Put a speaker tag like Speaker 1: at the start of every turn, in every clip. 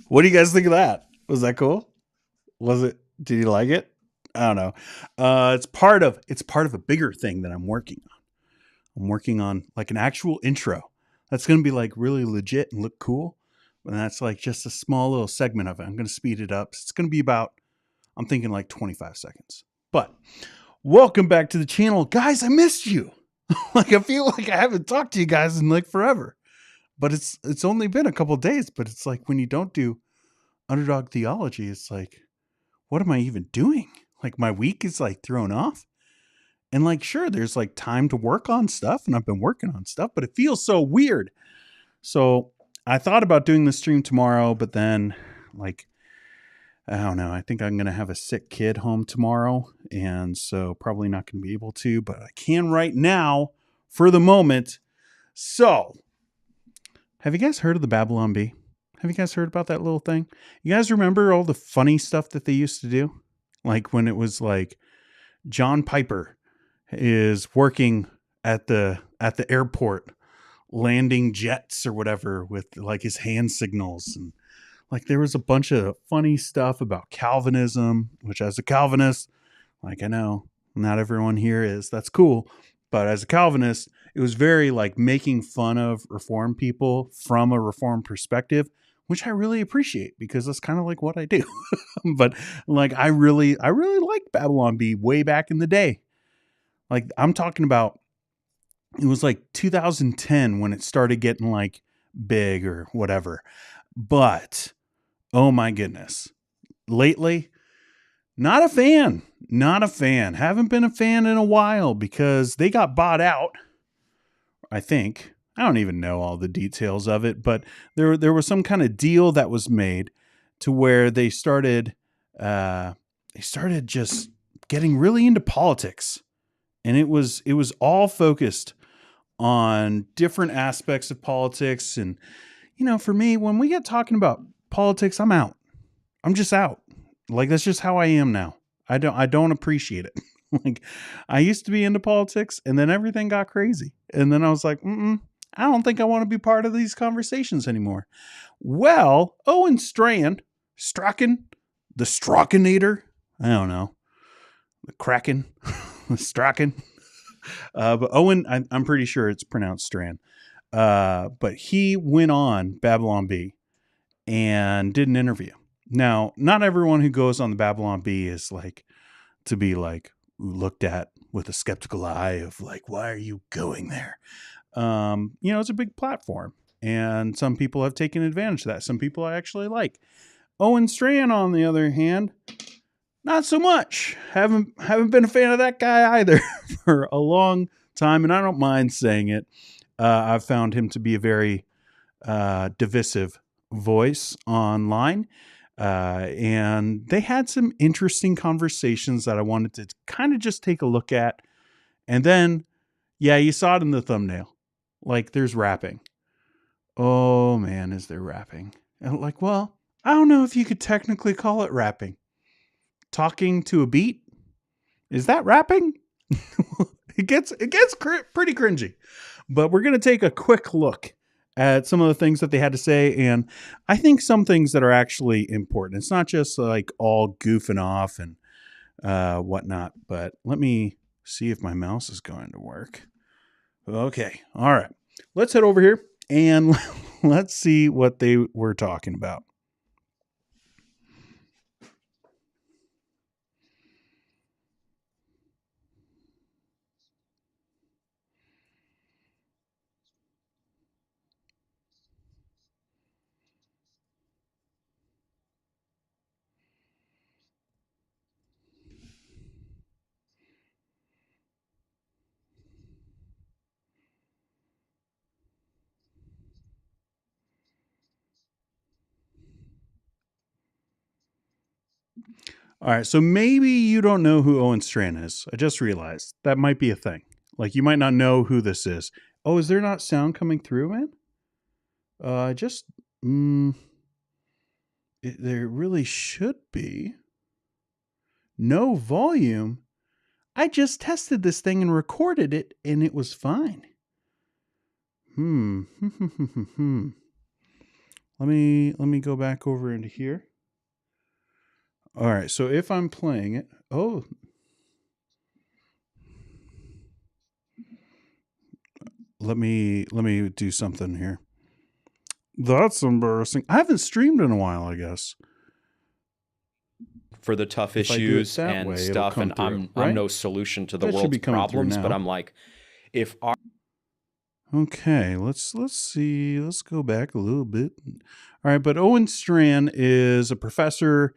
Speaker 1: What do you guys think of that? Was that cool? Was it? Did you like it? I don't know. It's part of a bigger thing that I'm working on. I'm working on like an actual intro that's going to be like really legit and look cool. And that's like just a small little segment of it. I'm going to speed it up. It's going to be about, I'm thinking like 25 seconds. But welcome back to the channel. Guys, I missed you. Like I feel like I haven't talked to you guys in like forever. But it's only been a couple days, but it's like when you don't do underdog theology, it's like, what am I even doing? Like my week is like thrown off. And like, sure, there's like time to work on stuff, and I've been working on stuff, but it feels so weird. So I thought about doing the stream tomorrow, but then like, I don't know. I think I'm going to have a sick kid home tomorrow. And so probably not going to be able to, but I can right now for the moment. So have you guys heard of the Babylon Bee? Have you guys heard about that little thing? You guys remember all the funny stuff that they used to do? Like when it was like John Piper is working at the airport landing jets or whatever with like his hand signals, and like there was a bunch of funny stuff about Calvinism, which as a Calvinist, like I know not everyone here is, that's cool, but as a Calvinist, it was very like making fun of Reformed people from a Reformed perspective, which I really appreciate because that's kind of like what I do. But like I really liked Babylon Bee way back in the day. Like I'm talking about, it was like 2010 when it started getting like big or whatever. But oh my goodness, lately, not a fan. Not a fan. Haven't been a fan in a while because they got bought out, I think. I don't even know all the details of it, but there was some kind of deal that was made to where they started just getting really into politics. And it was all focused on different aspects of politics. And for me, when we get talking about politics, I'm out. I'm just out. Like that's just how I am now. I don't appreciate it. Like I used to be into politics, and then everything got crazy, and then I was like, I don't think I want to be part of these conversations anymore. Well, Owen Strachan, the Strachanator, I don't know, the Kraken, the Strachan. But Owen, I'm pretty sure it's pronounced Strand. But he went on Babylon Bee and did an interview. Now, not everyone who goes on the Babylon Bee is like to be like looked at with a skeptical eye of like, why are you going there? It's a big platform, and some people have taken advantage of that. Some people I actually like. Owen Strachan, on the other hand, not so much. Haven't been a fan of that guy either for a long time, and I don't mind saying it. I've found him to be a very divisive voice online. And they had some interesting conversations that I wanted to kind of just take a look at. And then, yeah, you saw it in the thumbnail. Like there's rapping. Oh man, is there rapping? And like, well, I don't know if you could technically call it rapping. Talking to a beat? Is that rapping? It gets pretty cringy. But we're going to take a quick look at some of the things that they had to say, and I think some things that are actually important. It's not just like all goofing off and whatnot. But let me see if my mouse is going to work. Okay, all right. Let's head over here and let's see what they were talking about. All right, so maybe you don't know who Owen Strachan is. I just realized that might be a thing. Like you might not know who this is. Oh, is there not sound coming through, man? Just there really should be no volume. I just tested this thing and recorded it, and it was fine. Let me go back over into here. All right, so if I'm playing it, let me do something here. That's embarrassing. I haven't streamed in a while, I guess.
Speaker 2: For the tough
Speaker 1: If I do it
Speaker 2: issues
Speaker 1: that
Speaker 2: and
Speaker 1: way, it'll
Speaker 2: stuff,
Speaker 1: come
Speaker 2: and
Speaker 1: through,
Speaker 2: I'm
Speaker 1: right?
Speaker 2: no solution to the
Speaker 1: That should be
Speaker 2: world's
Speaker 1: coming through
Speaker 2: problems, but
Speaker 1: now.
Speaker 2: I'm like, if our
Speaker 1: Okay, let's see. Let's go back a little bit. All right, but Owen Strachan is a professor.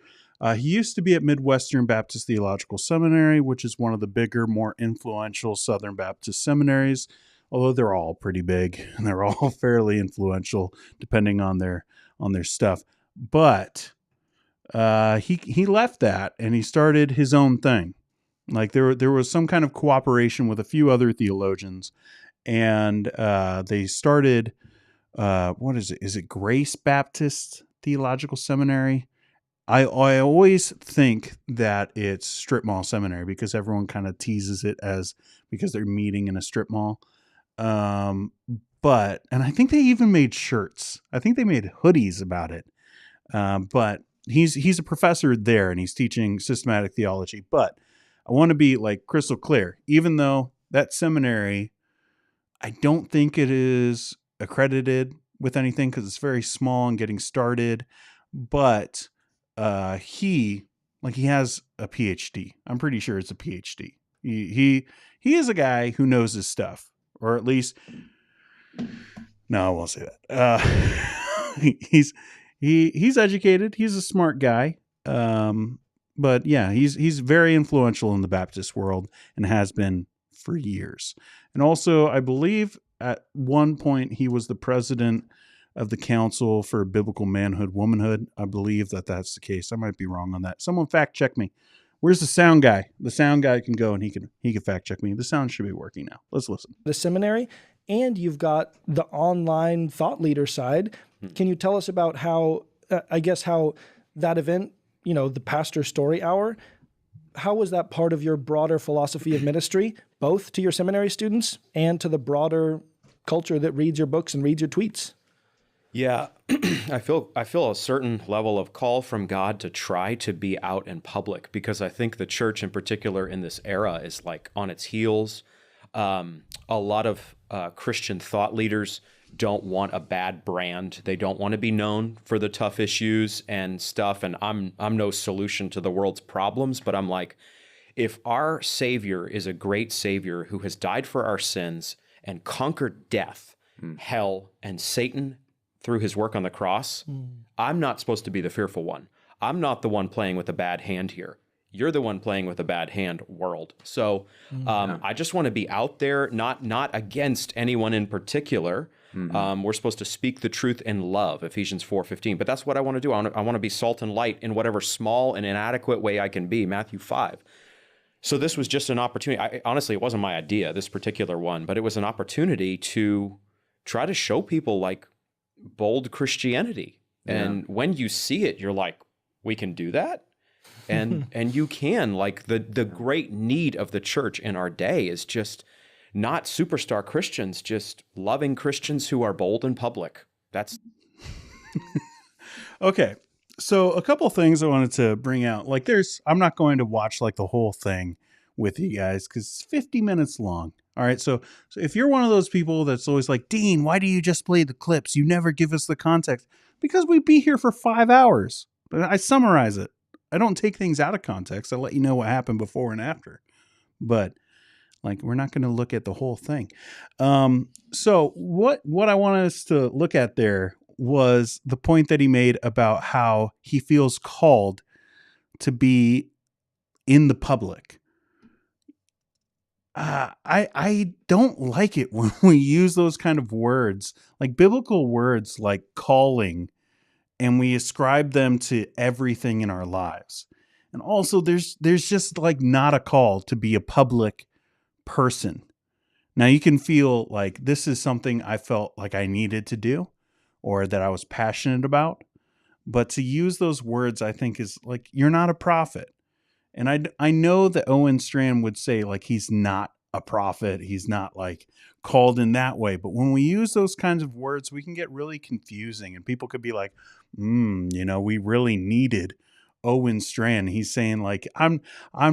Speaker 1: He used to be at Midwestern Baptist Theological Seminary, which is one of the bigger, more influential Southern Baptist seminaries. Although they're all pretty big and they're all fairly influential, depending on their stuff. But he left that and he started his own thing. Like there was some kind of cooperation with a few other theologians, and they started what is it? Is it Grace Baptist Theological Seminary? I always think that it's strip mall seminary because everyone kind of teases it as because they're meeting in a strip mall. Um, and I think they even made shirts. I think they made hoodies about it. But he's a professor there and he's teaching systematic theology. But I want to be like crystal clear, even though that seminary, I don't think it is accredited with anything because it's very small and getting started. But he has a PhD. I'm pretty sure it's a PhD. He is a guy who knows his stuff, or at least no, I won't say that. He's educated. He's a smart guy. But yeah, he's very influential in the Baptist world and has been for years. And also, I believe at one point he was the president of the Council for Biblical Manhood, Womanhood. I believe that that's the case. I might be wrong on that. Someone fact check me. Where's the sound guy? The sound guy can go and he can fact check me. The sound should be working now. Let's listen.
Speaker 3: The seminary, and you've got the online thought leader side. Can you tell us about how, how that event, the Pastor Story Hour, how was that part of your broader philosophy of ministry, both to your seminary students and to the broader culture that reads your books and reads your tweets?
Speaker 2: Yeah, I feel a certain level of call from God to try to be out in public, because I think the church in particular in this era is like on its heels. A lot of Christian thought leaders don't want a bad brand. They don't want to be known for the tough issues and stuff. And I'm no solution to the world's problems, but I'm like, if our Savior is a great Savior who has died for our sins and conquered death, hell, and Satan through his work on the cross, I'm not supposed to be the fearful one. I'm not the one playing with a bad hand here. You're the one playing with a bad hand, world. So I just want to be out there, not against anyone in particular. We're supposed to speak the truth in love, Ephesians 4:15. But that's what I want to do. I want to be salt and light in whatever small and inadequate way I can be, Matthew 5. So this was just an opportunity. Honestly, it wasn't my idea, this particular one, but it was an opportunity to try to show people like bold Christianity. And when you see it, you're like, we can do that? And you can, like the great need of the church in our day is just not superstar Christians, just loving Christians who are bold in public. That's
Speaker 1: okay. So a couple of things I wanted to bring out. Like I'm not going to watch like the whole thing with you guys because it's 50 minutes long. All right. So if you're one of those people that's always like, Dean, why do you just play the clips? You never give us the context. Because we'd be here for 5 hours. But I summarize it. I don't take things out of context. I let you know what happened before and after. But like, we're not going to look at the whole thing. So what I want us to look at there was the point that he made about how he feels called to be in the public. I don't like it when we use those kind of words, like biblical words like calling, and we ascribe them to everything in our lives. And also there's just like not a call to be a public person. Now you can feel like this is something I felt like I needed to do or that I was passionate about, but to use those words I think is like, you're not a prophet. And I know that Owen Strachan would say like he's not a prophet. He's not like called in that way. But when we use those kinds of words, we can get really confusing, and people could be like, we really needed Owen Strachan. He's saying like, I'm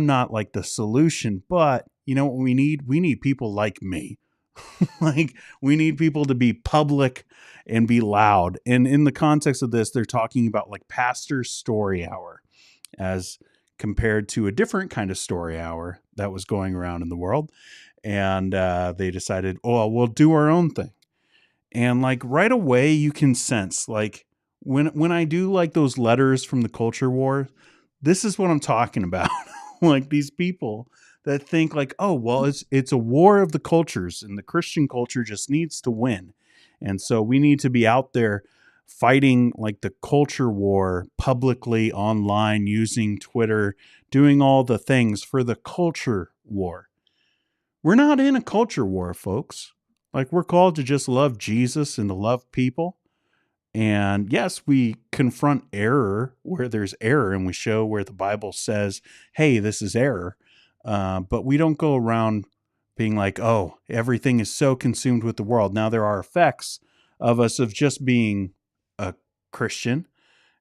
Speaker 1: not like the solution, but you know what we need? We need people like me. Like, we need people to be public and be loud. And in the context of this, they're talking about like pastor story hour as compared to a different kind of story hour that was going around in the world. And they decided, oh, we'll do our own thing. And like right away, you can sense like when I do like those letters from the culture war, this is what I'm talking about. Like these people that think like, oh, well, it's a war of the cultures and the Christian culture just needs to win. And so we need to be out there fighting like the culture war publicly online, using Twitter, doing all the things for the culture war. We're not in a culture war, folks. Like, we're called to just love Jesus and to love people. And yes, we confront error where there's error, and we show where the Bible says, hey, this is error. But we don't go around being like, oh, everything is so consumed with the world. Now, there are effects of us of just being a Christian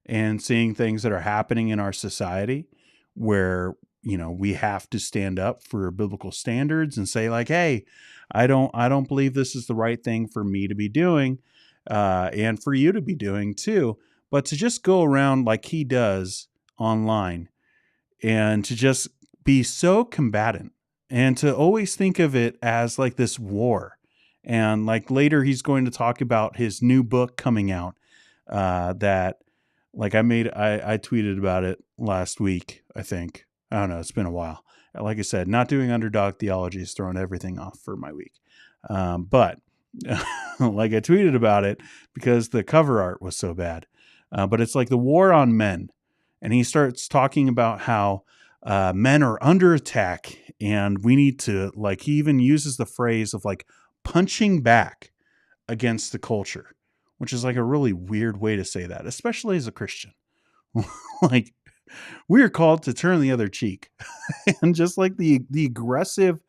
Speaker 1: and seeing things that are happening in our society where, we have to stand up for biblical standards and say like, hey, I don't believe this is the right thing for me to be doing, and for you to be doing too. But to just go around like he does online and to just be so combatant and to always think of it as like this war. And like later he's going to talk about his new book coming out, that like I tweeted about it last week, I think. I don't know. It's been a while. Like I said, not doing underdog theology is throwing everything off for my week. But like I tweeted about it because the cover art was so bad. But it's like the war on men. And he starts talking about how men are under attack and we need to, like, he even uses the phrase of like punching back against the culture, which is like a really weird way to say that, especially as a Christian. Like, we are called to turn the other cheek. And just like the aggressive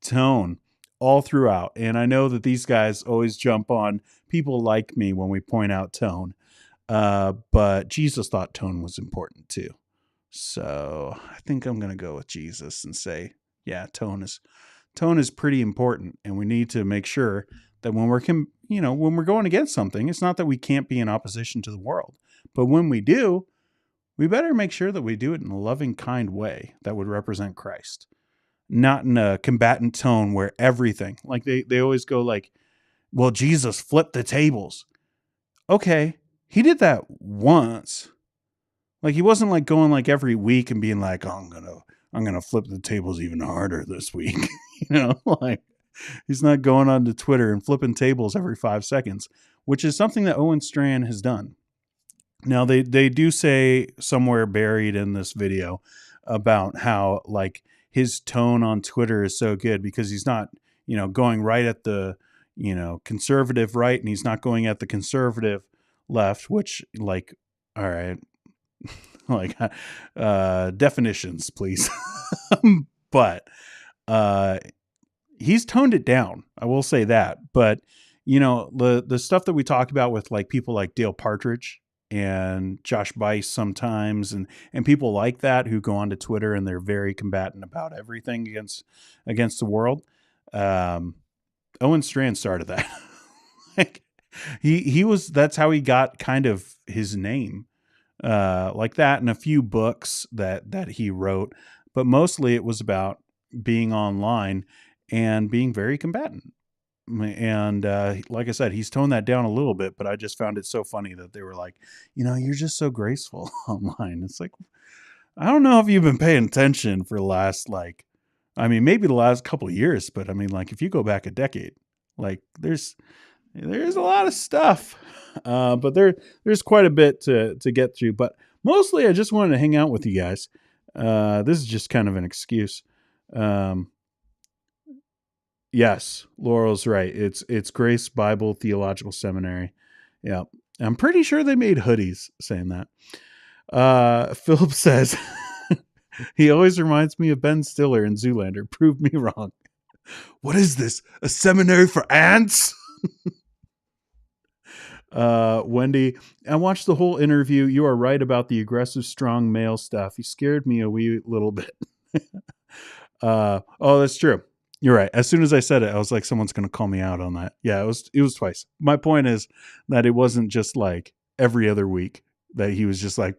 Speaker 1: tone all throughout. And I know that these guys always jump on people like me when we point out tone. But Jesus thought tone was important too. So I think I'm going to go with Jesus and say, yeah, tone is pretty important. And we need to make sure that when we're going against something, it's not that we can't be in opposition to the world, but when we do, we better make sure that we do it in a loving, kind way that would represent Christ, not in a combatant tone where everything, like they always go like, well, Jesus flipped the tables. Okay. He did that once. Like, he wasn't like going like every week and being like, oh, I'm going to flip the tables even harder this week. Like, he's not going onto Twitter and flipping tables every 5 seconds, which is something that Owen Strachan has done. Now, they do say somewhere buried in this video about how like his tone on Twitter is so good because he's not, going right at the, conservative right, and he's not going at the conservative left, which, like, all right, like, definitions, please. But he's toned it down. I will say that. But, the stuff that we talk about with like people like Dale Partridge and Josh Bice sometimes, and people like that who go onto Twitter and they're very combatant about everything against the world. Owen Strachan started that. Like, that's how he got kind of his name, like that, and a few books that he wrote, but mostly it was about being online and being very combatant. And like I said, he's toned that down a little bit, but I just found it so funny that they were like, you're just so graceful online. It's like, I don't know if you've been paying attention for the last, maybe the last couple of years, but like if you go back a decade, like there's a lot of stuff, but there's quite a bit to get through. But mostly I just wanted to hang out with you guys. This is just kind of an excuse. Yes, Laurel's right. It's Grace Bible Theological Seminary. Yeah. I'm pretty sure they made hoodies saying that. Philip says, he always reminds me of Ben Stiller in Zoolander. Prove me wrong. What is this? A seminary for ants? Wendy, I watched the whole interview. You are right about the aggressive, strong male stuff. He scared me a wee little bit. Oh, that's true. You're right. As soon as I said it, I was like, someone's going to call me out on that. Yeah, it was twice. My point is that it wasn't just like every other week that he was just like,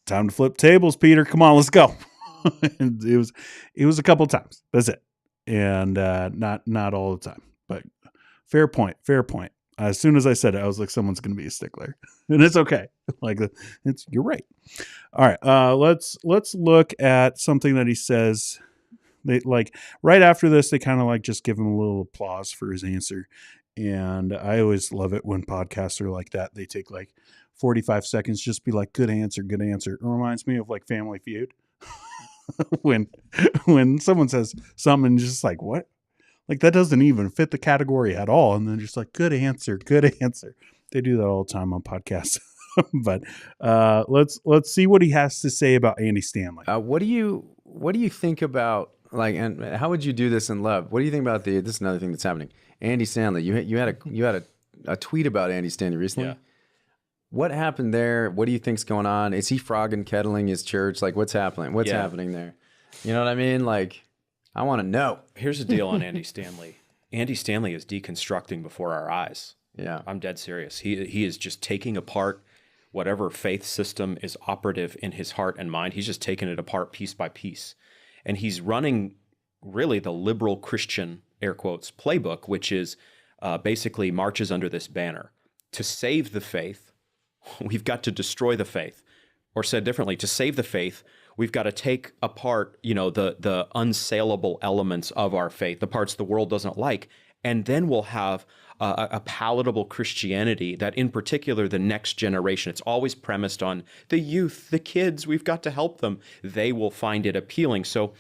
Speaker 1: time to flip tables, Peter. Come on, let's go. And it was a couple times. That's it. And not all the time. But fair point. Fair point. As soon as I said it, I was like, someone's going to be a stickler, and it's okay. Like you're right. All right. Let's look at something that he says. They like right after this, they kind of like just give him a little applause for his answer. And I always love it when podcasts are like that. They take like 45 seconds, just be like, good answer, good answer. It reminds me of like Family Feud. when someone says something and just like, what? Like that doesn't even fit the category at all. And then just like, good answer, good answer. They do that all the time on podcasts. But let's see what he has to say about Andy Stanley.
Speaker 4: What do you think about like, and how would you do this in love? What do you think about this is another thing that's happening. Andy Stanley, you had a tweet about Andy Stanley recently.
Speaker 2: Yeah.
Speaker 4: What happened there? What do you think's going on? Is he frog and kettling his church? Like what's happening? What's happening there? You know what I mean? Like, I want to know.
Speaker 2: Here's the deal on Andy Stanley. Andy Stanley is deconstructing before our eyes.
Speaker 4: Yeah.
Speaker 2: I'm dead serious. He is just taking apart whatever faith system is operative in his heart and mind. He's just taking it apart piece by piece. And he's running really the liberal Christian, air quotes, playbook, which is basically marches under this banner. To save the faith, we've got to destroy the faith. Or said differently, to save the faith, we've got to take apart, the unsaleable elements of our faith, the parts the world doesn't like, and then we'll have a palatable Christianity that, in particular, the next generation, it's always premised on the youth, the kids, we've got to help them. They will find it appealing. So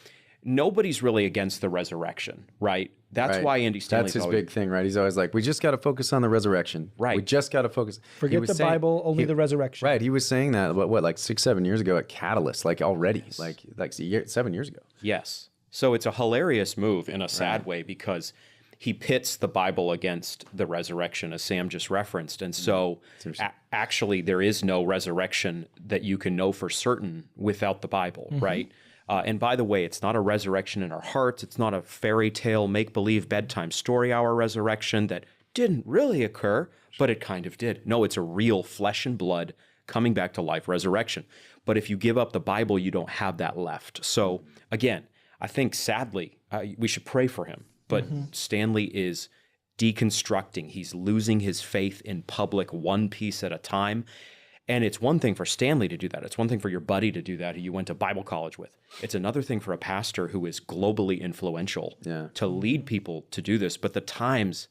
Speaker 2: nobody's really against the resurrection, right? That's why Andy Stanley's
Speaker 4: That's his big thing, right? He's always like, we just got to focus on the resurrection.
Speaker 2: Right.
Speaker 4: We just got to focus.
Speaker 3: Forget the Bible, only the resurrection.
Speaker 4: Right. He was saying that, what, like 6-7 years ago at Catalyst, like already, like 7 years ago.
Speaker 2: Yes. So it's a hilarious move in a sad way because he pits the Bible against the resurrection, as Sam just referenced. And so actually there is no resurrection that you can know for certain without the Bible, right? And by the way, it's not a resurrection in our hearts. It's not a fairy tale, make-believe bedtime story hour resurrection that didn't really occur, but it kind of did. No, it's a real flesh and blood coming back to life resurrection. But if you give up the Bible, you don't have that left. So again, I think sadly, we should pray for him. But Stanley is deconstructing. He's losing his faith in public one piece at a time. And it's one thing for Stanley to do that. It's one thing for your buddy to do that who you went to Bible college with. It's another thing for a pastor who is globally influential to lead people to do this. But the times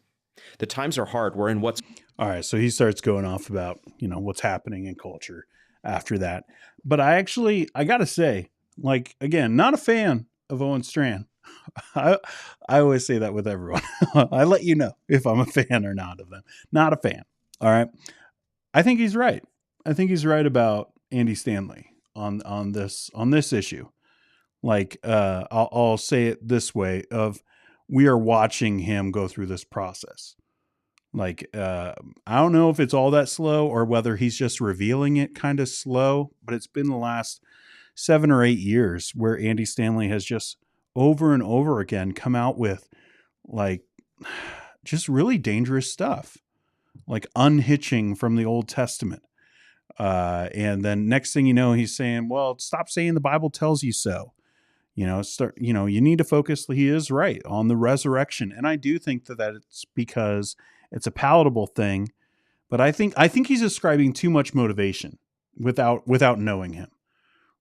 Speaker 2: are hard. We're in what's...
Speaker 1: All right, so he starts going off about, what's happening in culture after that. But I got to say, like, again, not a fan of Owen Strachan. I always say that with everyone. I let you know if I'm a fan or not of them. Not a fan. All right. I think he's right. I think he's right about Andy Stanley on this issue. Like, I'll say it this way: we are watching him go through this process. Like, I don't know if it's all that slow or whether he's just revealing it kind of slow, but it's been the last 7 or 8 years where Andy Stanley has just over and over again come out with like just really dangerous stuff, like unhitching from the Old Testament. And then next thing you know, he's saying, well, stop saying the Bible tells you so. You need to focus. He is right on the resurrection. And I do think that it's because it's a palatable thing, but I think he's ascribing too much motivation without knowing him.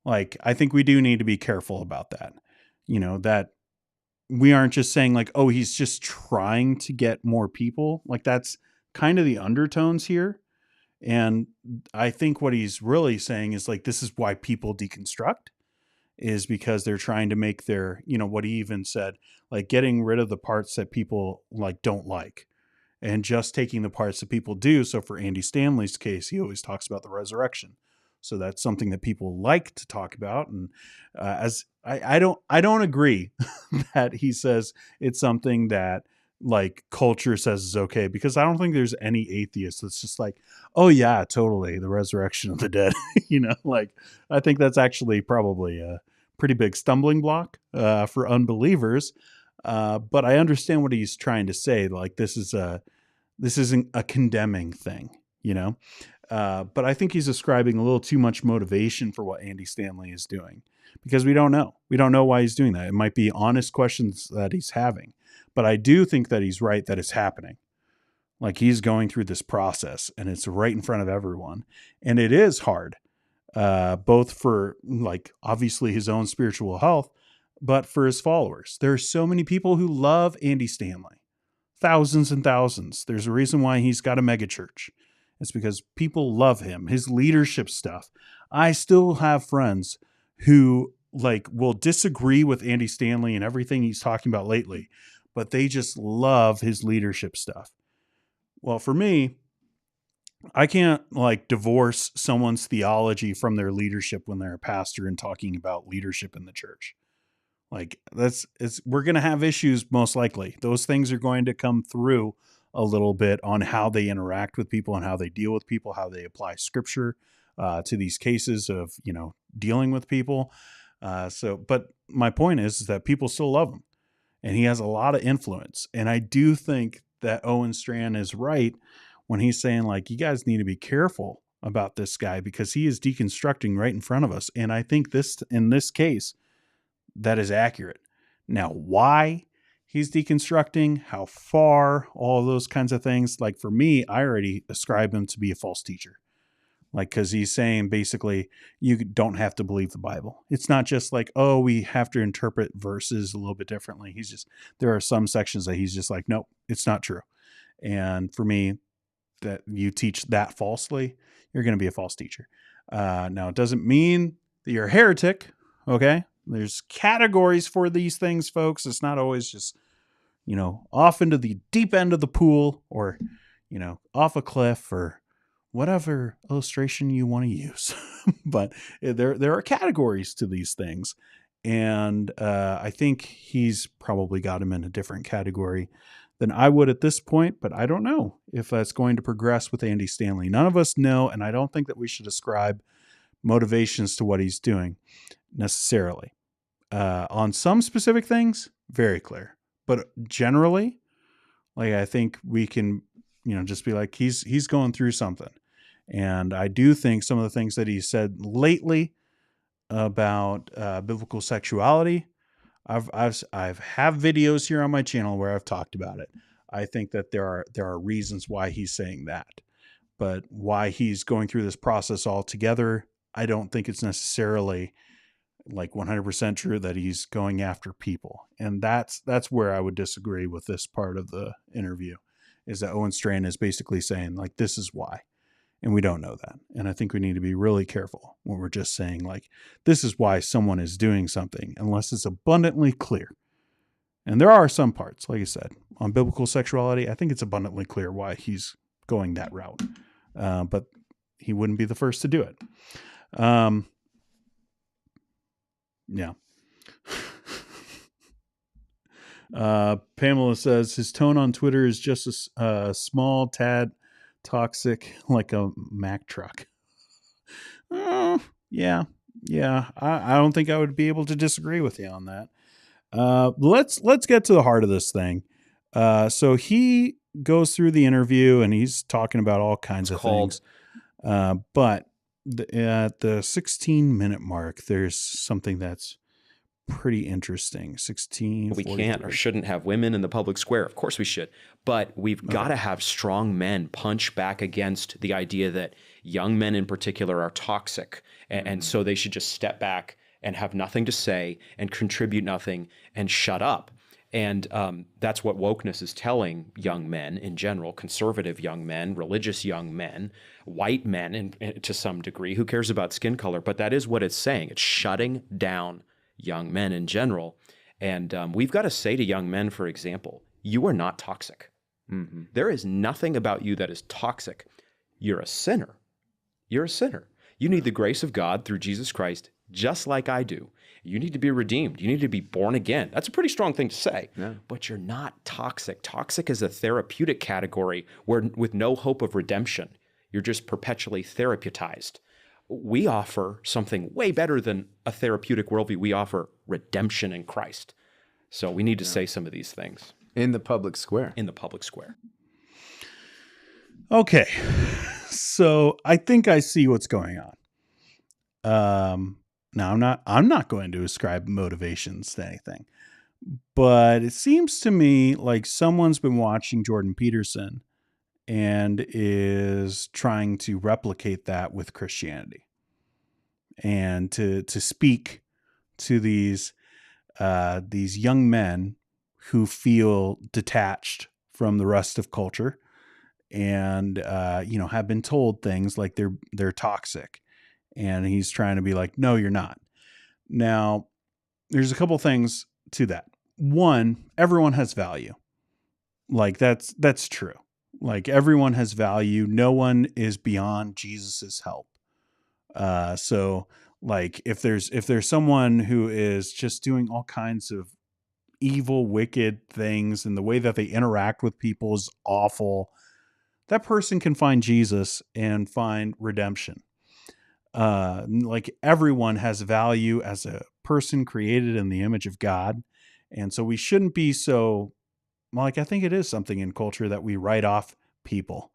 Speaker 1: Like, I think we do need to be careful about that. That we aren't just saying like, oh, he's just trying to get more people. Like, that's kind of the undertones here. And I think what he's really saying is like, this is why people deconstruct, is because they're trying to make their, what he even said, like getting rid of the parts that people like don't like and just taking the parts that people do. So for Andy Stanley's case, he always talks about the resurrection. So that's something that people like to talk about. And as I don't agree that he says it's something that like culture says is okay, because I don't think there's any atheist that's just like, oh yeah, totally, the resurrection of the dead. Like I think that's actually probably a pretty big stumbling block for unbelievers. But I understand what he's trying to say. Like this isn't a condemning thing, but I think he's ascribing a little too much motivation for what Andy Stanley is doing, because we don't know. We don't know why he's doing that. It might be honest questions that he's having, but I do think that he's right that it's happening. Like he's going through this process and it's right in front of everyone. And it is hard, both for like obviously his own spiritual health, but for his followers. There are so many people who love Andy Stanley, thousands and thousands. There's a reason why he's got a megachurch. It's because people love him, his leadership stuff. I still have friends who like will disagree with Andy Stanley and everything he's talking about lately, but they just love his leadership stuff. Well, for me, I can't like divorce someone's theology from their leadership when they're a pastor and talking about leadership in the church. Like we're going to have issues most likely. Those things are going to come through a little bit on how they interact with people and how they deal with people, how they apply scripture to these cases of, dealing with people. But my point is that people still love him and he has a lot of influence. And I do think that Owen Strachan is right when he's saying like, you guys need to be careful about this guy because he is deconstructing right in front of us. And I think in this case, that is accurate. Now, why he's deconstructing, how far, all those kinds of things. Like for me, I already ascribe him to be a false teacher. Like, because he's saying basically you don't have to believe the Bible. It's not just like, oh, we have to interpret verses a little bit differently. There are some sections that he's just like, nope, it's not true. And for me, that you teach that falsely, you're going to be a false teacher. Now, it doesn't mean that you're a heretic. Okay. There's categories for these things, folks. It's not always just, off into the deep end of the pool or, off a cliff or whatever illustration you want to use. But there are categories to these things. And I think he's probably got him in a different category than I would at this point. But I don't know if that's going to progress with Andy Stanley. None of us know. And I don't think that we should ascribe motivations to what he's doing necessarily. On some specific things, very clear. But generally, like I think we can, just be like, he's going through something. And I do think some of the things that he said lately about biblical sexuality, I've videos here on my channel where I've talked about it. I think that there are reasons why he's saying that, but why he's going through this process altogether, I don't think it's necessarily like 100% true that he's going after people. And that's where I would disagree with this part of the interview, is that Owen Strachan is basically saying like, this is why. And we don't know that. And I think we need to be really careful when we're just saying like, this is why someone is doing something, unless it's abundantly clear. And there are some parts, like I said, on biblical sexuality, I think it's abundantly clear why he's going that route. But he wouldn't be the first to do it. Yeah. Pamela says his tone on Twitter is just a small tad toxic, like a Mack truck. Yeah. I don't think I would be able to disagree with you on that. Let's get to the heart of this thing. So he goes through the interview and he's talking about all kinds of things. But at the 16-minute mark, there's something that's pretty interesting. 16.
Speaker 2: We can't or shouldn't have women in the public square. Of course we should. But we've got to have strong men punch back against the idea that young men in particular are toxic. And so they should just step back and have nothing to say and contribute nothing and shut up. And that's what wokeness is telling young men in general, conservative young men, religious young men, white men to some degree. Who cares about skin color? But that is what it's saying. It's shutting down young men in general. And we've got to say to young men, for example, you are not toxic. Mm-hmm. There is nothing about you that is toxic. You're a sinner. You're a sinner. You need the grace of God through Jesus Christ, just like I do. You need to be redeemed. You need to be born again. That's a pretty strong thing to say, but you're not toxic. Toxic is a therapeutic category where with no hope of redemption, you're just perpetually therapeutized. We offer something way better than a therapeutic worldview. We offer redemption in Christ. So we need to say some of these things.
Speaker 4: In the public square.
Speaker 2: In the public square.
Speaker 1: Okay. So I think I see what's going on. Now I'm not going to ascribe motivations to anything, but it seems to me like someone's been watching Jordan Peterson and is trying to replicate that with Christianity, and to speak to these young men who feel detached from the rest of culture, and have been told things like they're toxic, and he's trying to be like, no, you're not. Now, there's a couple things to that. One, everyone has value. Like that's true. Like everyone has value. No one is beyond Jesus's help. So like if there's someone who is just doing all kinds of evil, wicked things, and the way that they interact with people is awful, that person can find Jesus and find redemption. Like everyone has value as a person created in the image of God. And so we shouldn't be so, like, I think it is something in culture that we write off people,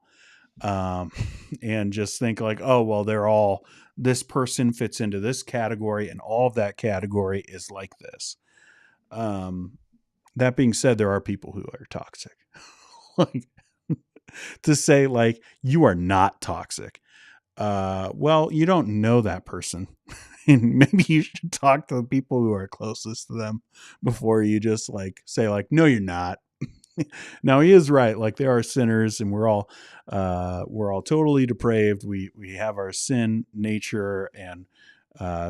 Speaker 1: and just think like, oh, well, this person fits into this category and all of that category is like this. That being said, there are people who are toxic. Like, to say like, you are not toxic. Well, you don't know that person. And maybe you should talk to the people who are closest to them before you just like say like, no, you're not. Now he is right. Like, they are sinners, and we're all totally depraved. We have our sin nature. And,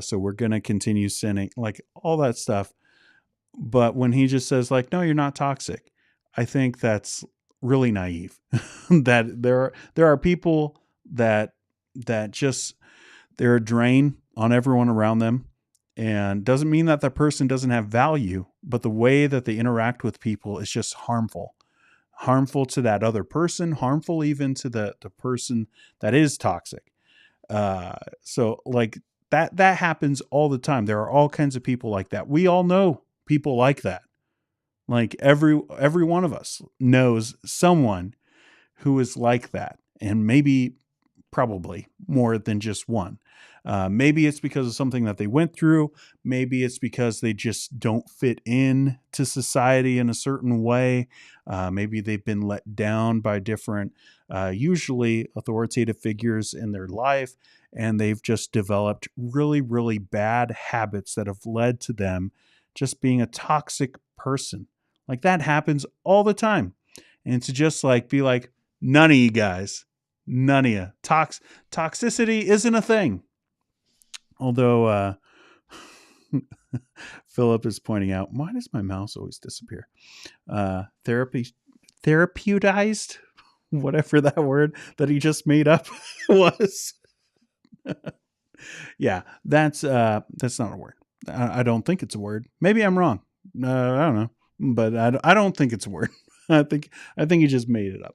Speaker 1: so we're going to continue sinning, like all that stuff. But when he just says like, no, you're not toxic, I think that's really naive. That there are people that just, they're a drain on everyone around them, and doesn't mean that person doesn't have value, but the way that they interact with people is just harmful to that other person, harmful even to the person that is toxic. So like that happens all the time. There are all kinds of people like that. We all know people like that. Like every one of us knows someone who is like that, and probably more than just one. Maybe it's because of something that they went through. Maybe it's because they just don't fit in to society in a certain way. Maybe they've been let down by different, usually authoritative figures in their life, and they've just developed really, really bad habits that have led to them just being a toxic person. Like, that happens all the time. And to just like be like, none of you guys, none of you. Toxicity isn't a thing. Although Philip is pointing out, why does my mouse always disappear? Therapeutized, whatever that word that he just made up was. Yeah, that's not a word. I don't think it's a word. Maybe I'm wrong. I don't know, but I don't think it's a word. I think he just made it up.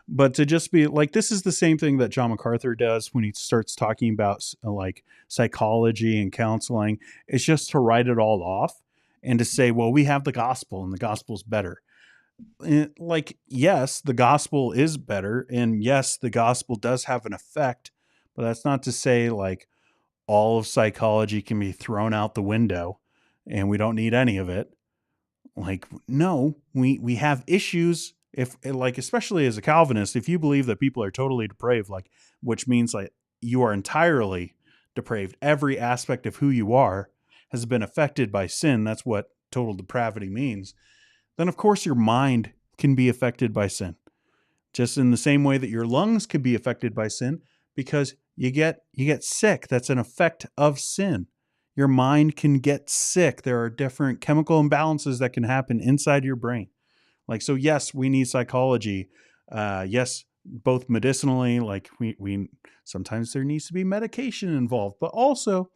Speaker 1: But to just be like, this is the same thing that John MacArthur does when he starts talking about like psychology and counseling. It's just to write it all off and to say, well, we have the gospel and the gospel's better. And like, yes, the gospel is better. And yes, the gospel does have an effect, but that's not to say like all of psychology can be thrown out the window and we don't need any of it. Like, no, we have issues. If like, especially as a Calvinist, if you believe that people are totally depraved, like, which means like you are entirely depraved, every aspect of who you are has been affected by sin. That's what total depravity means. Then of course your mind can be affected by sin, just in the same way that your lungs could be affected by sin, because you get sick. That's an effect of sin. Your mind can get sick. There are different chemical imbalances that can happen inside your brain. Like, so yes, we need psychology. Yes, both medicinally, like we sometimes there needs to be medication involved, but also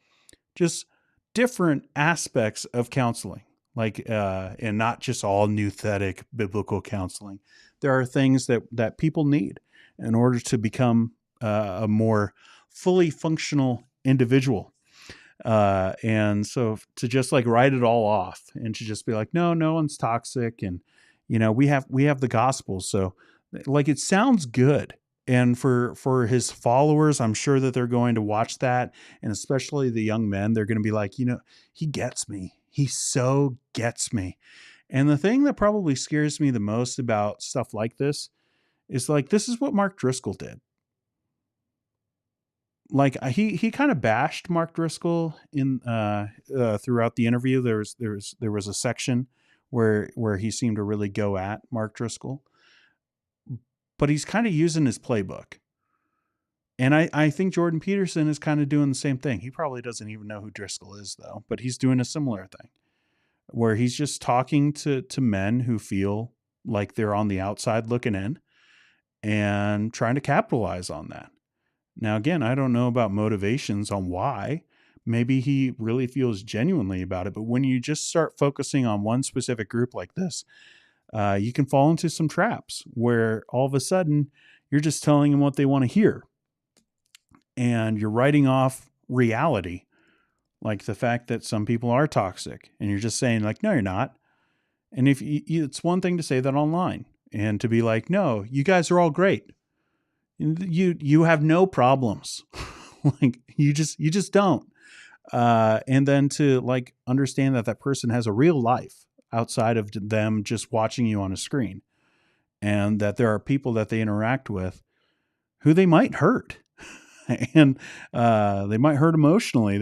Speaker 1: just different aspects of counseling, like and not just all nouthetic biblical counseling. There are things that people need in order to become a more fully functional individual. And so to just like write it all off and to just be like, no one's toxic, and we have the gospel, so like it sounds good. And for his followers, I'm sure that they're going to watch that, and especially the young men, they're going to be like, he gets me. He so gets me. And the thing that probably scares me the most about stuff like this is like, this is what Mark Driscoll did. Like he kind of bashed Mark Driscoll in throughout the interview. There was a section where he seemed to really go at Mark Driscoll, but he's kind of using his playbook. And I think Jordan Peterson is kind of doing the same thing. He probably doesn't even know who Driscoll is, though, but he's doing a similar thing where he's just talking to men who feel like they're on the outside looking in and trying to capitalize on that. Now, again, I don't know about motivations on why. Maybe he really feels genuinely about it. But when you just start focusing on one specific group like this, you can fall into some traps where all of a sudden you're just telling them what they want to hear. And you're writing off reality, like the fact that some people are toxic. And you're just saying like, no, you're not. And if it's one thing to say that online and to be like, no, you guys are all great. You have no problems. Like you just don't. And then to like understand that person has a real life outside of them just watching you on a screen, and that there are people that they interact with who they might hurt, and they might hurt emotionally.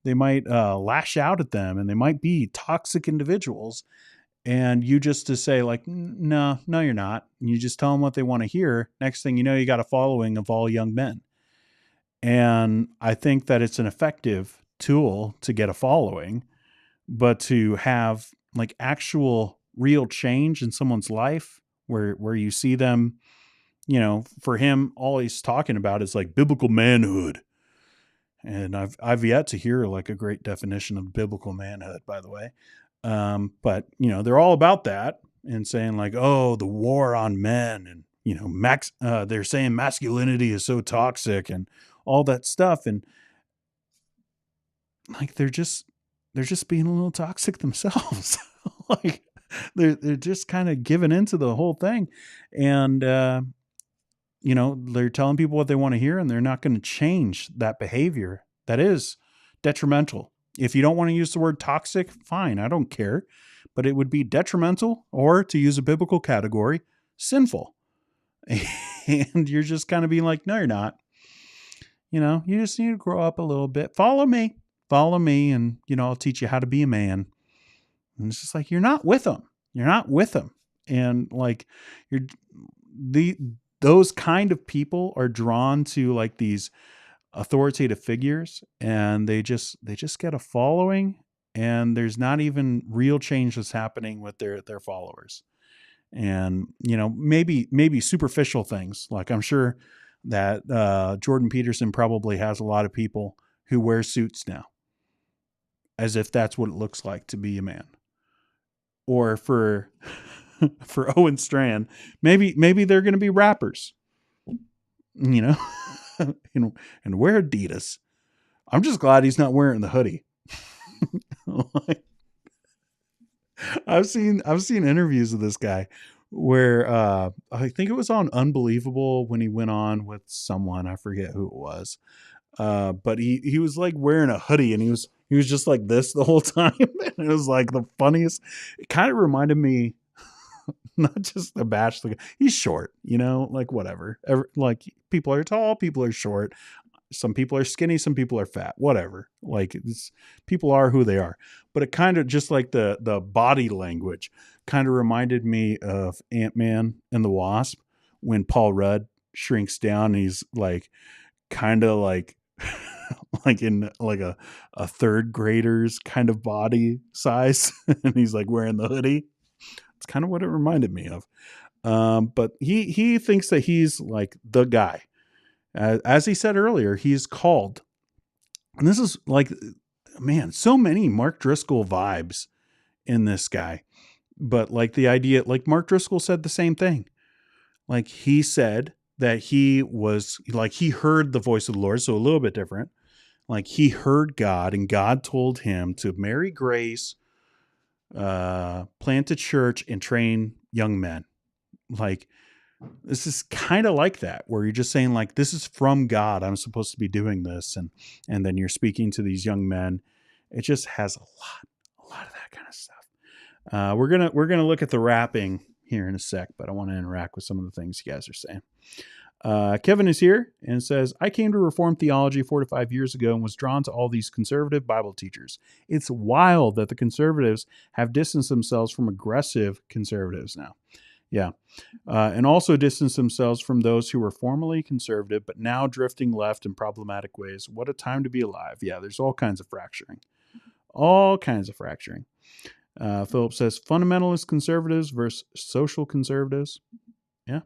Speaker 1: They might lash out at them, and they might be toxic individuals. And you just to say like, no, you're not. And you just tell them what they want to hear. Next thing you know, you got a following of all young men. And I think that it's an effective tool to get a following, but to have like actual real change in someone's life where you see them, for him, all he's talking about is like biblical manhood. And I've yet to hear like a great definition of biblical manhood, by the way. But they're all about that and saying like, oh, the war on men, and they're saying masculinity is so toxic and all that stuff. And like, they're just being a little toxic themselves. Like they're just kind of giving into the whole thing. And, they're telling people what they want to hear, and they're not going to change that behavior that is detrimental. If you don't want to use the word toxic, fine, I don't care. But it would be detrimental, or to use a biblical category, sinful. And you're just kind of being like, no, you're not. You just need to grow up a little bit. Follow me, and, I'll teach you how to be a man. And it's just like, you're not with them. You're not with them. And like, those kind of people are drawn to like these authoritative figures, and they just get a following, and there's not even real change that's happening with their followers. And maybe superficial things, like I'm sure that Jordan Peterson probably has a lot of people who wear suits now, as if that's what it looks like to be a man. Or for Owen Strachan, maybe they're going to be rappers, and wear Adidas. I'm just glad he's not wearing the hoodie. Like, I've seen interviews of this guy where I think it was on Unbelievable when he went on with someone, I forget who it was. But he was like wearing a hoodie, and he was just like this the whole time. And it was like the funniest. It kind of reminded me, not just the Bachelor. He's short, like whatever. Like people are tall, people are short. Some people are skinny, some people are fat, whatever. Like people are who they are. But it kind of just like the body language kind of reminded me of Ant-Man and the Wasp when Paul Rudd shrinks down, and he's like kind of like like in like a third grader's kind of body size, and he's like wearing the hoodie. That's kind of what it reminded me of. But he thinks that he's like the guy. As he said earlier, he's called. And this is like, man, so many Mark Driscoll vibes in this guy. But like the idea, like Mark Driscoll said the same thing. Like he said that he was like, he heard the voice of the Lord. So a little bit different. Like he heard God and God told him to marry Grace, plant a church and train young men. Like this is kind of like that, where you're just saying like, this is from God. I'm supposed to be doing this. And then you're speaking to these young men. It just has a lot of that kind of stuff. We're going to look at the wrapping here in a sec, but I want to interact with some of the things you guys are saying. Kevin is here and says, I came to Reformed theology 4 to 5 years ago and was drawn to all these conservative Bible teachers. It's wild that the conservatives have distanced themselves from aggressive conservatives now. Yeah. And also distance themselves from those who were formerly conservative, but now drifting left in problematic ways. What a time to be alive. Yeah, there's all kinds of fracturing. All kinds of fracturing. Philip says, fundamentalist conservatives versus social conservatives. Yeah.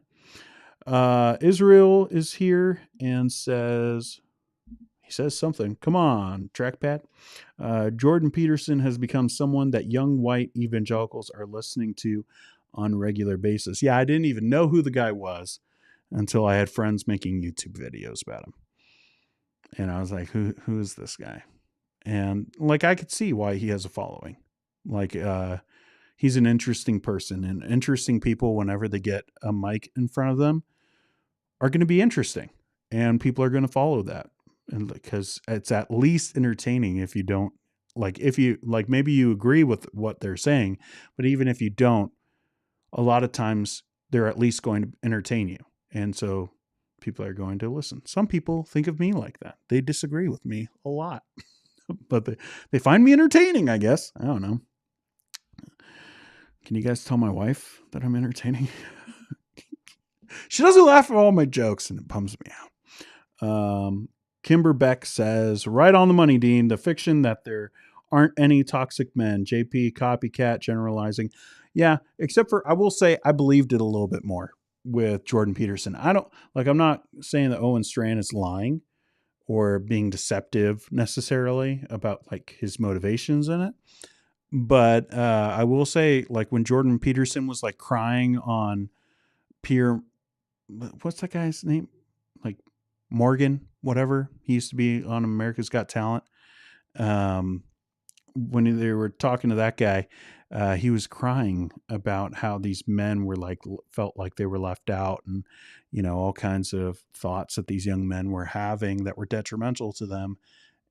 Speaker 1: Israel is here and says, he says something. Come on, trackpad. Jordan Peterson has become someone that young white evangelicals are listening to on a regular basis. Yeah, I didn't even know who the guy was until I had friends making YouTube videos about him. And I was like, who is this guy? And like, I could see why he has a following. Like, he's an interesting person, and interesting people, whenever they get a mic in front of them, are going to be interesting, and people are going to follow that. And because it's at least entertaining. If you don't like, maybe you agree with what they're saying, but even if you don't, a lot of times they're at least going to entertain you. And so people are going to listen. Some people think of me like that. They disagree with me a lot, but they find me entertaining, I guess. I don't know. Can you guys tell my wife that I'm entertaining? She doesn't laugh at all my jokes, and it bums me out. Kimber Beck says, right on the money, Dean. The fiction that there aren't any toxic men. JP, copycat, generalizing. Yeah, except for, I will say, I believed it a little bit more with Jordan Peterson. I'm not saying that Owen Strachan is lying or being deceptive necessarily about like his motivations in it. But I will say, like, when Jordan Peterson was like crying on what's that guy's name? Like Morgan, whatever. He used to be on America's Got Talent. When they were talking to that guy, he was crying about how these men were like, felt like they were left out, and, you know, all kinds of thoughts that these young men were having that were detrimental to them,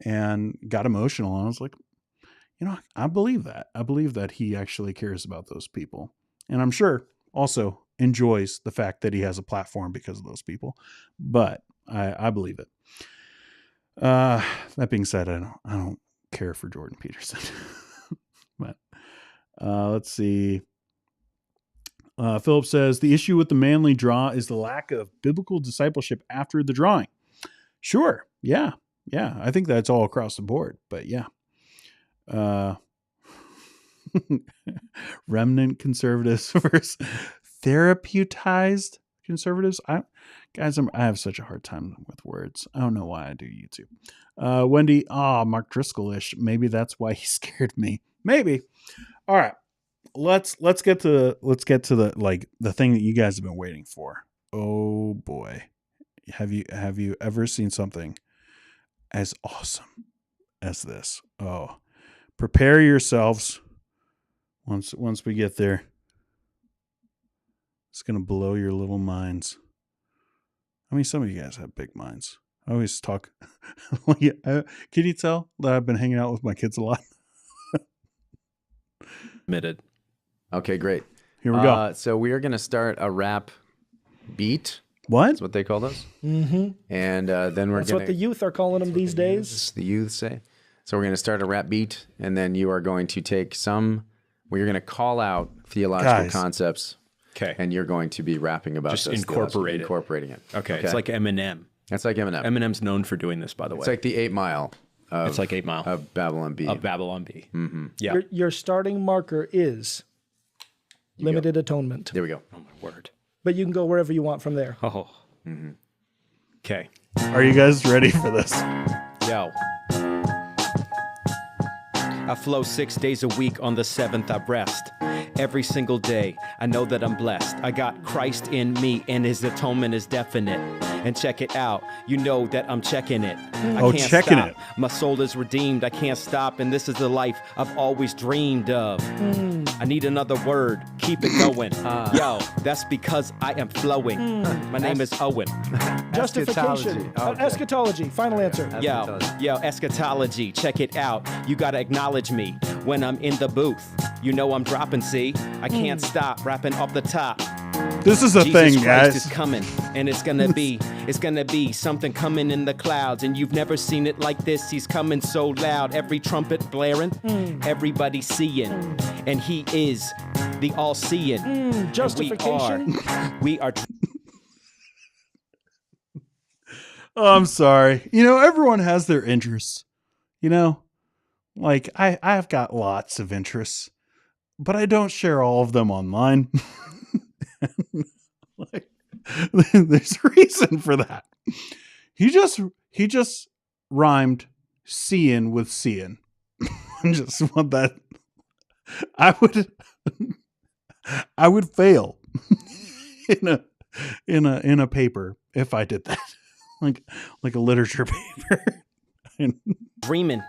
Speaker 1: and got emotional. And I was like, you know, I believe that. I believe that he actually cares about those people. And I'm sure also enjoys the fact that he has a platform because of those people. But I believe it. That being said, I don't care for Jordan Peterson. But let's see. Philip says, the issue with the manly draw is the lack of biblical discipleship after the drawing. Sure. Yeah. Yeah. I think that's all across the board. But yeah. Remnant conservatives versus therapeutized conservatives. I have such a hard time with words. I don't know why I do YouTube. Wendy, Mark Driscoll-ish. Maybe that's why he scared me. Maybe. All right. Let's get to the like the thing that you guys have been waiting for. Oh boy. Have you ever seen something as awesome as this? Oh. Prepare yourselves. Once we get there, it's going to blow your little minds. I mean, some of you guys have big minds. I always talk. Can you tell that I've been hanging out with my kids a lot?
Speaker 2: Admitted.
Speaker 4: Okay, great.
Speaker 1: Here we go.
Speaker 4: So we are going to start a rap beat.
Speaker 1: What?
Speaker 4: That's what they call those. Mm-hmm. And then
Speaker 3: That's what the youth are calling them these days.
Speaker 4: The youth say. So we're going to start a rap beat, and then you are going to take we're going to call out theological concepts.
Speaker 2: Okay.
Speaker 4: And you're going to be rapping about
Speaker 2: just
Speaker 4: those incorporating it.
Speaker 2: Okay. It's like Eminem.
Speaker 4: It's like Eminem.
Speaker 2: Eminem's known for doing this, by the way.
Speaker 4: It's like the 8 Mile.
Speaker 2: It's like 8 Mile.
Speaker 4: Of Babylon B.
Speaker 2: Of Babylon B.
Speaker 4: Mm-hmm.
Speaker 2: Yeah.
Speaker 3: Your starting marker is limited atonement.
Speaker 4: There we go.
Speaker 2: Oh my word.
Speaker 3: But you can go wherever you want from there.
Speaker 2: Oh. Okay.
Speaker 1: Are you guys ready for this?
Speaker 2: Yo. I flow 6 days a week. On the 7th, I rest. Every single day, I know that I'm blessed. I got Christ in me, and his atonement is definite. And check it out, you know that I'm checking it. I can't
Speaker 1: checking
Speaker 2: stop.
Speaker 1: it.
Speaker 2: My soul is redeemed, I can't stop, and this is the life I've always dreamed of. I need another word, keep it going. Yo, that's because I am flowing. My name is Owen.
Speaker 3: Justification.
Speaker 4: Eschatology. Okay.
Speaker 3: Eschatology. Final answer.
Speaker 2: Yo, eschatology, check it out. You gotta acknowledge me when I'm in the booth. You know I'm dropping, see? I can't stop rapping off the top.
Speaker 1: This is a
Speaker 2: Jesus
Speaker 1: thing,
Speaker 2: Christ
Speaker 1: guys.
Speaker 2: is coming, and it's gonna be something coming in the clouds, and you've never seen it like this. He's coming so loud, every trumpet blaring, everybody seeing, and he is the all-seeing.
Speaker 3: Justification.
Speaker 2: We are.
Speaker 1: Oh, I'm sorry. You know, everyone has their interests. You know, like I've got lots of interests, but I don't share all of them online. Like, there's a reason for that. He just rhymed seeing with seeing. I just want that. I would fail in a paper if I did that. like a literature paper.
Speaker 2: Dreaming,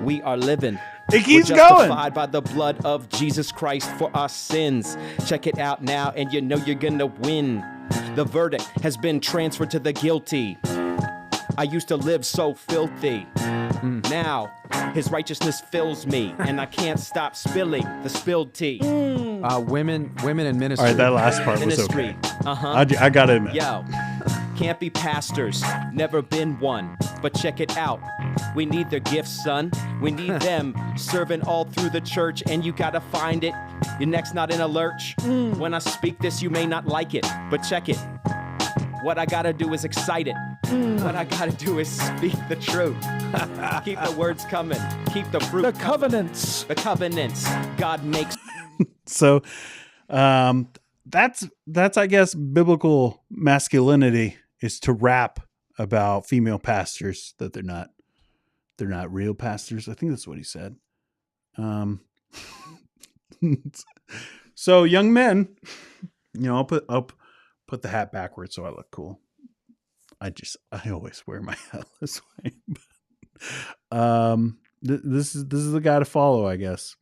Speaker 2: we are living.
Speaker 1: It keeps
Speaker 2: We're
Speaker 1: going.
Speaker 2: justified by the blood of Jesus Christ for our sins. Check it out now, and you know you're gonna win. The verdict has been transferred to the guilty. I used to live so filthy. Now, his righteousness fills me, and I can't stop spilling the spilled tea.
Speaker 4: Women in ministry.
Speaker 1: All right, that last part was
Speaker 2: Ministry.
Speaker 1: okay. I gotta admit.
Speaker 2: Yo, can't be pastors, never been one. But check it out, we need their gifts, son. We need them serving all through the church, and you gotta find it. Your neck's not in a lurch. When I speak this, you may not like it, but check it. What I gotta do is excite it. What I gotta do is speak the truth. Keep the words coming. Keep the fruit
Speaker 3: The
Speaker 2: coming.
Speaker 3: covenants.
Speaker 2: The covenants God makes.
Speaker 1: So, that's I guess biblical masculinity is to rap about female pastors that they're not real pastors. I think that's what he said. So young men, you know, I'll put the hat backwards so I look cool. I always wear my hat this way. This is the guy to follow, I guess.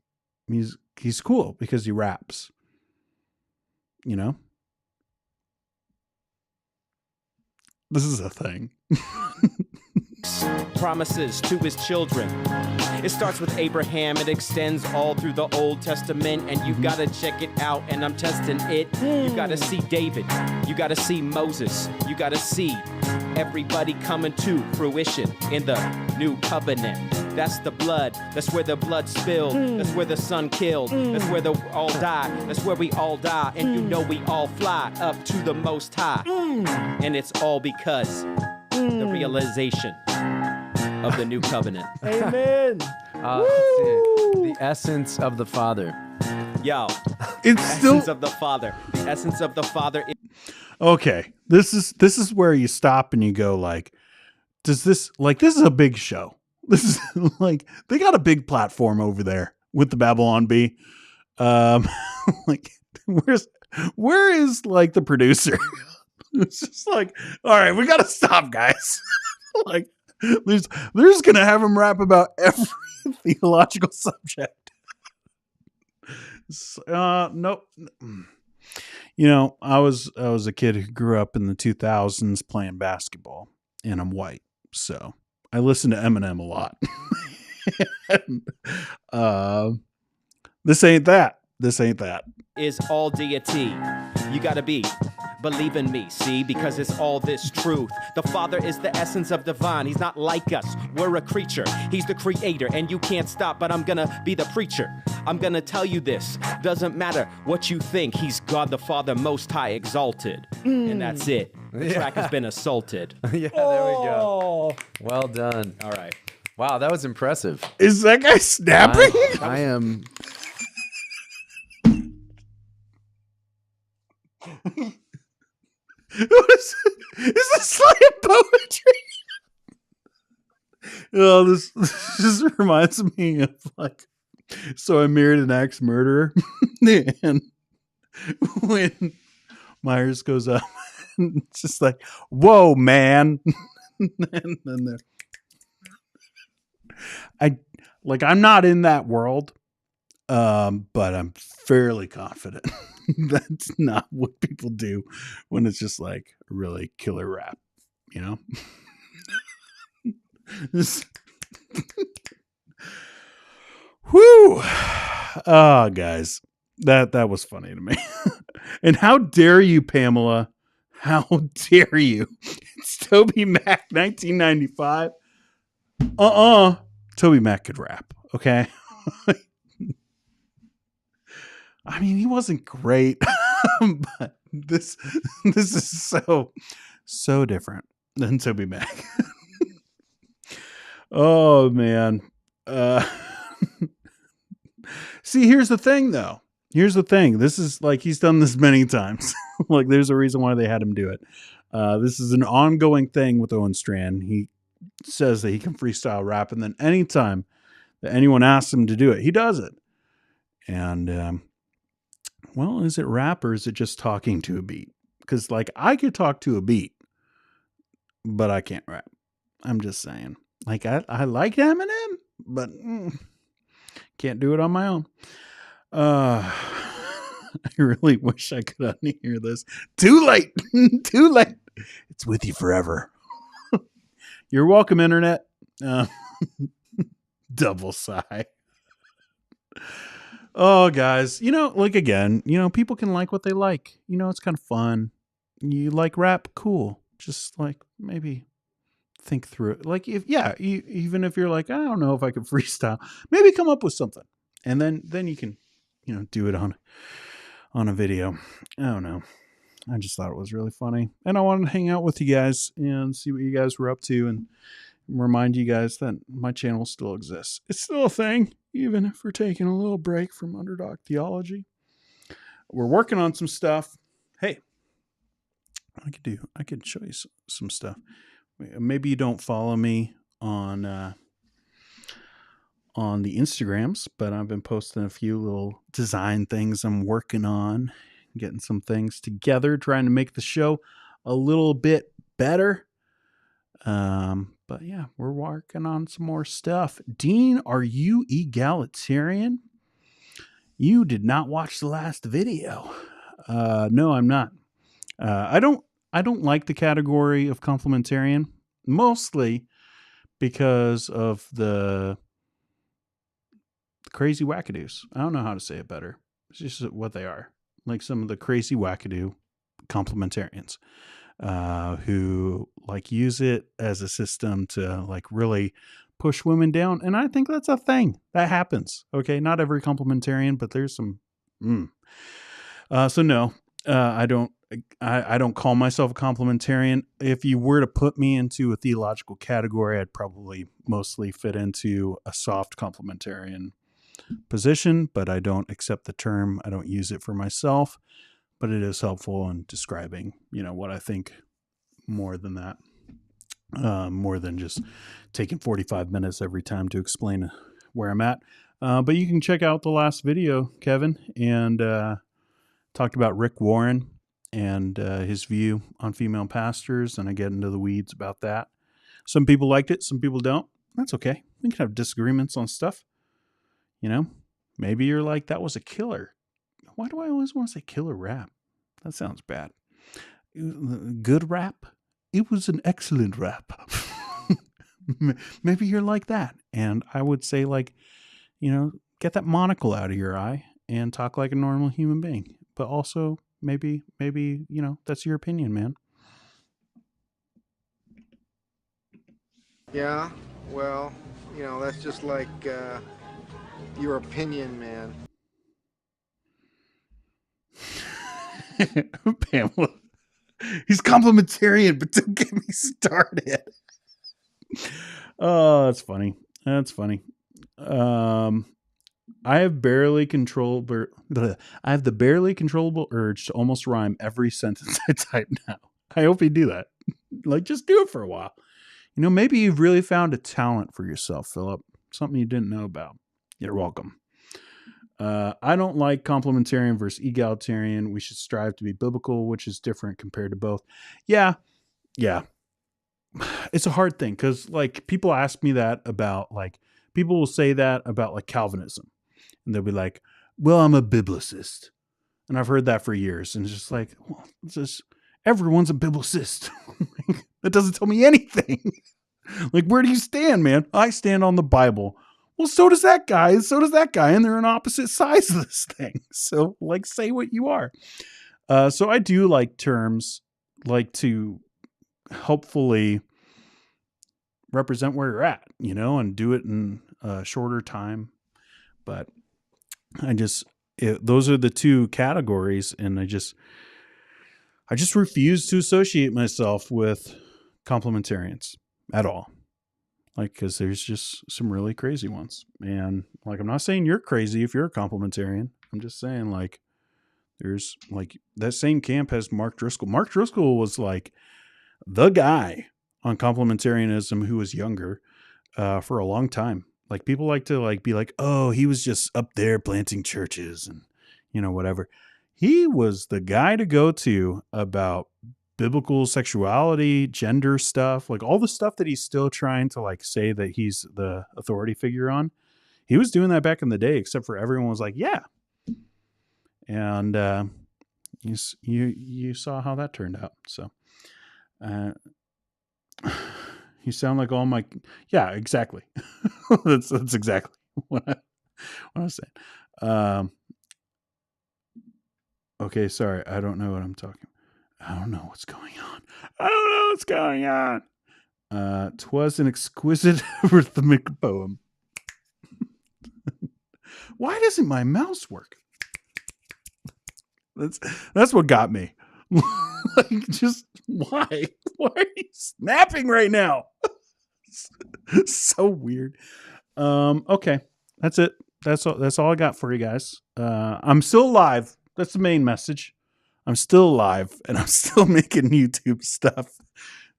Speaker 1: He's cool because he raps. You know? This is a thing.
Speaker 2: Promises to his children. It starts with Abraham, it extends all through the Old Testament, and you gotta check it out, and I'm testing it. You gotta see David, you gotta see Moses, you gotta see everybody coming to fruition in the new covenant. That's the blood, that's where the blood spilled, that's where the son killed, that's where they all die, that's where we all die, and you know we all fly up to the Most High. And it's all because the realization of the new covenant.
Speaker 3: Amen.
Speaker 4: The essence of the Father.
Speaker 2: Yo,
Speaker 1: It's
Speaker 2: essence
Speaker 1: still
Speaker 2: of the Father. The essence of the Father.
Speaker 1: okay. This is where you stop and you go like, this is a big show. This is like they got a big platform over there with the Babylon Bee. Like where is like the producer? It's just like, all right, we gotta stop, guys. Like there's gonna have him rap about every theological subject. Nope. You know, I was a kid who grew up in the 2000s playing basketball, and I'm white, so I listen to Eminem a lot. And, this ain't that.
Speaker 2: Is all deity. You gotta believe in me, see, because it's all this truth. The Father is the essence of divine. He's not like us. We're a creature. He's the creator, and you can't stop, but I'm gonna be the preacher. I'm gonna tell you this. Doesn't matter what you think. He's God the Father, Most High, exalted. And that's it. The track has been assaulted.
Speaker 4: Yeah, there we go.
Speaker 3: Oh,
Speaker 4: Well done.
Speaker 2: All right.
Speaker 4: Wow, that was impressive.
Speaker 1: Is that guy snapping?
Speaker 4: I am.
Speaker 1: Is this like poetry? Oh, this just reminds me of like, so I married an axe murderer, and when Myers goes up, it's just like, whoa, man. And then I'm not in that world, but I'm fairly confident that's not what people do when it's just like a really killer rap, you know? Whew. Oh, guys, that was funny to me. And how dare you, Pamela? How dare you? It's Toby Mac, 1995. Toby Mac could rap, okay? I mean, he wasn't great, but this is so different than Toby Mac. Oh man. See, here's the thing though. Here's the thing. This is like, he's done this many times. Like, there's a reason why they had him do it. This is an ongoing thing with Owen Strachan. He says that he can freestyle rap, and then anytime that anyone asks him to do it, he does it. And well, is it rap or is it just talking to a beat? Because like, I could talk to a beat, but I can't rap. I'm just saying. Like, I like Eminem, but can't do it on my own. I really wish I could unhear this. Too late. Too late. It's with you forever. You're welcome, internet. Double sigh. Oh, guys, like, again, people can like what they like. It's kind of fun. You like rap? Cool. Just like, maybe think through it. Like, even if you're like, I don't know if I could freestyle, maybe come up with something, and then you can, do it on a video. I don't know. I just thought it was really funny, and I wanted to hang out with you guys and see what you guys were up to, and remind you guys that my channel still exists. It's still a thing, even if we're taking a little break from Underdog Theology. We're working on some stuff. Hey, I could show you some stuff. Maybe you don't follow me on the Instagrams, but I've been posting a few little design things I'm working on, getting some things together, trying to make the show a little bit better. But yeah, we're working on some more stuff. Dean, are you egalitarian? You did not watch the last video. No, I'm not. I don't like the category of complementarian, mostly because of the crazy wackadoos. I don't know how to say it better. It's just what they are. Like, some of the crazy wackadoo complementarians, who like use it as a system to like really push women down. And I think that's a thing that happens. Okay. Not every complementarian, but there's some, so no, I don't call myself a complementarian. If you were to put me into a theological category, I'd probably mostly fit into a soft complementarian position, but I don't accept the term. I don't use it for myself, but it is helpful in describing, what I think more than that, more than just taking 45 minutes every time to explain where I'm at. But you can check out the last video, Kevin, and talked about Rick Warren and his view on female pastors, and I get into the weeds about that. Some people liked it, some people don't. That's okay. We can have disagreements on stuff. Maybe you're like, that was a killer. Why do I always want to say killer rap? That sounds bad. Good rap? It was an excellent rap. Maybe you're like that. And I would say, like, get that monocle out of your eye and talk like a normal human being. But also, maybe, that's your opinion, man.
Speaker 5: Yeah, well, that's just like your opinion, man.
Speaker 1: Pamela, he's complementarian, but don't get me started. Oh, that's funny. I have barely controllable. I have the barely controllable urge to almost rhyme every sentence I type now. I hope you do that. Like, just do it for a while. You know, maybe you've really found a talent for yourself, Philip. Something you didn't know about. You're welcome. I don't like complementarian versus egalitarian. We should strive to be biblical, which is different compared to both. Yeah. It's a hard thing because, like, people ask me that about, like, people will say that about, like, Calvinism. And they'll be like, well, I'm a biblicist. And I've heard that for years. And it's just like, well, it's just, everyone's a biblicist. That doesn't tell me anything. Like, where do you stand, man? I stand on the Bible. Well, so does that guy. So does that guy. And they're on opposite sides of this thing. So, like, say what you are. So I do like terms, like, to hopefully represent where you're at, you know, and do it in a shorter time. But those are the two categories. And I just refuse to associate myself with complementarians at all. Like, because there's just some really crazy ones. And, like, I'm not saying you're crazy if you're a complementarian. I'm just saying, like, there's, like, that same camp has Mark Driscoll. Mark Driscoll was, like, the guy on complementarianism who was younger for a long time. Like, people like to, like, be like, oh, he was just up there planting churches and, you know, whatever. He was the guy to go to about biblical sexuality, gender stuff, like all the stuff that he's still trying to, like, say that he's the authority figure on. He was doing that back in the day, except for everyone was like, yeah. And you saw how that turned out. So you sound like all my, yeah, exactly. that's exactly what I was saying. Okay, sorry, I don't know what I'm talking about. I don't know what's going on. 'Twas an exquisite rhythmic poem. Why doesn't my mouse work? That's what got me. Like, just why? Why are you snapping right now? So weird. Okay, that's it. That's all I got for you guys. I'm still alive. That's the main message. I'm still alive and I'm still making YouTube stuff.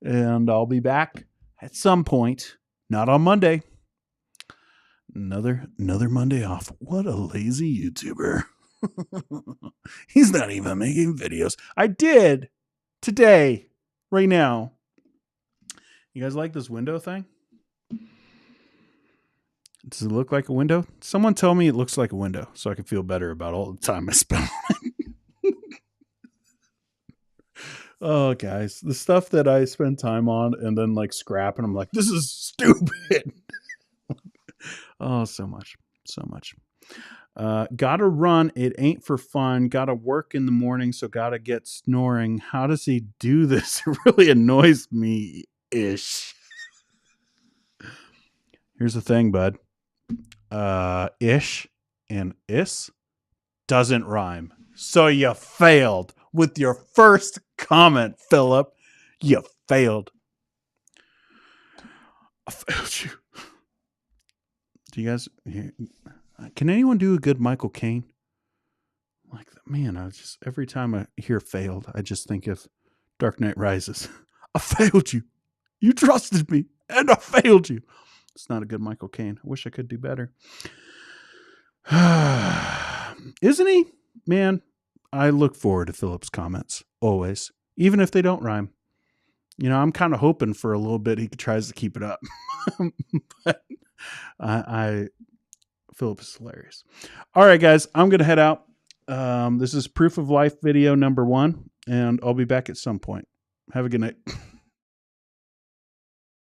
Speaker 1: And I'll be back at some point. Not on Monday. Another Monday off. What a lazy YouTuber. He's not even making videos. I did today, right now. You guys like this window thing? Does it look like a window? Someone tell me it looks like a window so I can feel better about all the time I spent on it. Oh, guys, the stuff that I spend time on and then, like, scrap, and I'm like, this is stupid. Oh, so much. Gotta run. It ain't for fun. Gotta work in the morning, so gotta get snoring. How does he do this? It really annoys me-ish. Here's the thing, bud. Ish and is doesn't rhyme. So you failed with your first comment, Philip. You failed. I failed you. Do you guys... Can anyone do a good Michael Caine? Like, man, every time I hear failed, I just think of Dark Knight Rises. I failed you. You trusted me, and I failed you. It's not a good Michael Caine. I wish I could do better. Isn't he? Man, I look forward to Philip's comments, always. Even if they don't rhyme. You know, I'm kind of hoping for a little bit he tries to keep it up. But Philip is hilarious. All right, guys, I'm going to head out. This is Proof of Life video number 1, and I'll be back at some point. Have a good night.